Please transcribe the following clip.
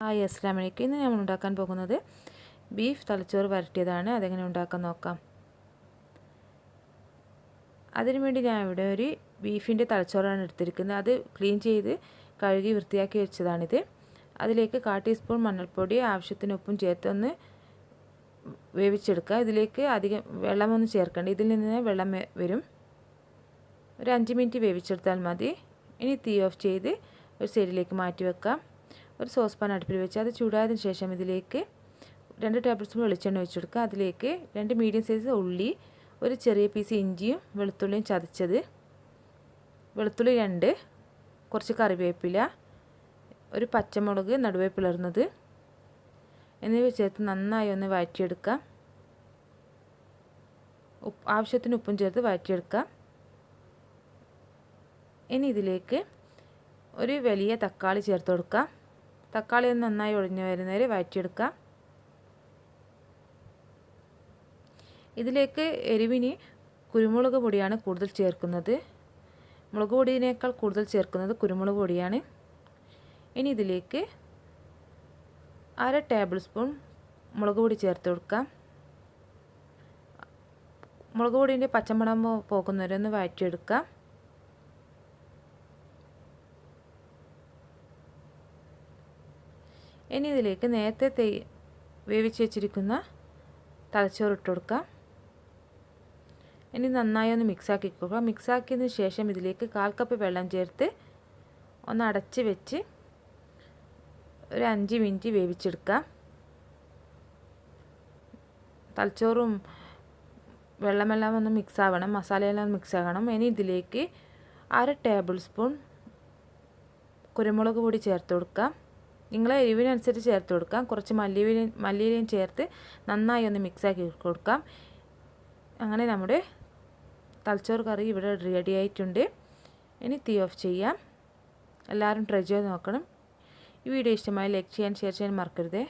Hi അസ്സലാമു അലൈക്കും. ഇന്ന് നമ്മൾ ഉണ്ടാക്കാൻ പോകുന്നത് ബീഫ് തലച്ചോറ് വരട്ടിയതാണ്. അതെങ്ങനെ ഉണ്ടാക്കാൻ നോക്കാം. അതിനുവേണ്ടി ഞാൻ ഇവിടെ ഒരു ബീഫിൻ്റെ തലച്ചോറാണ് എടുത്തിരിക്കുന്നത്. അത് ക്ലീൻ ചെയ്ത് കഴുകി വൃത്തിയാക്കി വെച്ചതാണിത്. അതിലേക്ക് 1/4 ടീസ്പൂൺ മഞ്ഞൾപ്പൊടി, ആവശ്യത്തിന് ഉപ്പും ചേർത്തൊന്ന് വേവിച്ചെടുക്കുക. ഇതിലേക്ക് അധികം വെള്ളമൊന്നും ചേർക്കേണ്ട, ഇതിൽ നിന്ന് വെള്ളം വരും. ഒരു 5 മിനിറ്റ് വേവിച്ചെടുത്താൽ മതി. ഇനി തീ ഓഫ് ചെയ്ത് ഒരു സൈഡിലേക്ക് മാറ്റി വെക്കാം. ഒരു സോസ് പാൻ അടുപ്പിൽ വെച്ച് അത് ചൂടായതിനു ശേഷം ഇതിലേക്ക് 2 ടേബിൾ സ്പൂൺ വെളിച്ചെണ്ണ ഒഴിച്ചെടുക്കുക. അതിലേക്ക് 2 മീഡിയം സൈസ് ഉള്ളി, ഒരു ചെറിയ പീസ് ഇഞ്ചിയും വെളുത്തുള്ളിയും ചതച്ചത്, വെളുത്തുള്ളി 2, കുറച്ച് കറിവേപ്പില, ഒരു പച്ചമുളക് നടുവേ പിളർന്നത് എന്നിവ ചേർത്ത് നന്നായി ഒന്ന് വഴറ്റിയെടുക്കാം. ആവശ്യത്തിന് ഉപ്പും ചേർത്ത് വഴറ്റിയെടുക്കാം. ഇനി ഇതിലേക്ക് ഒരു വലിയ തക്കാളി ചേർത്ത് കൊടുക്കാം. തക്കാളി ഒന്ന് നന്നായി ഒഴിഞ്ഞു വരുന്നവരെ വഴറ്റിയെടുക്കാം. ഇതിലേക്ക് എരിവിന് കുരുമുളക് പൊടിയാണ് കൂടുതൽ ചേർക്കുന്നത്. മുളക് പൊടിയേക്കാൾ കൂടുതൽ ചേർക്കുന്നത് കുരുമുളക് പൊടിയാണ്. ഇനി ഇതിലേക്ക് 1/2 ടേബിൾ സ്പൂൺ മുളക് പൊടി ചേർത്ത് കൊടുക്കാം. മുളക് പൊടിൻ്റെ പച്ചമണം പോകുന്നവരെ ഒന്ന് വഴറ്റിയെടുക്കാം. ഇനി ഇതിലേക്ക് നേരത്തെ വേവിച്ച് വെച്ചിരിക്കുന്ന തലച്ചോറ് ഇട്ട് കൊടുക്കാം. ഇനി നന്നായി ഒന്ന് മിക്സാക്കി കൊടുക്കുക. മിക്സാക്കിയതിന് ശേഷം ഇതിലേക്ക് 1/4 കപ്പ് വെള്ളം ചേർത്ത് ഒന്ന് അടച്ച് വെച്ച് ഒരു 5 മിനിറ്റ് വേവിച്ചെടുക്കാം. തലച്ചോറും വെള്ളമെല്ലാം ഒന്ന് മിക്സ് ആവണം, മസാലയെല്ലാം മിക്സ് ആകണം. ഇനി ഇതിലേക്ക് 1/2 ടേബിൾ സ്പൂൺ കുരുമുളക് പൊടി ചേർത്ത് കൊടുക്കാം. നിങ്ങളെ എരിവിനനുസരിച്ച് ചേർത്ത് കൊടുക്കാം. കുറച്ച് മല്ലിയിലയും ചേർത്ത് നന്നായി ഒന്ന് മിക്സാക്കി കൊടുക്കാം. അങ്ങനെ നമ്മുടെ തലച്ചോറ് കറി ഇവിടെ റെഡി ആയിട്ടുണ്ട്. ഇനി തീ ഓഫ് ചെയ്യാം. എല്ലാവരും ട്രൈ ചെയ്ത് നോക്കണം. ഈ വീഡിയോ ഇഷ്ടമായി ലൈക്ക് ചെയ്യാൻ, ഷെയർ ചെയ്യാൻ മറക്കരുത്.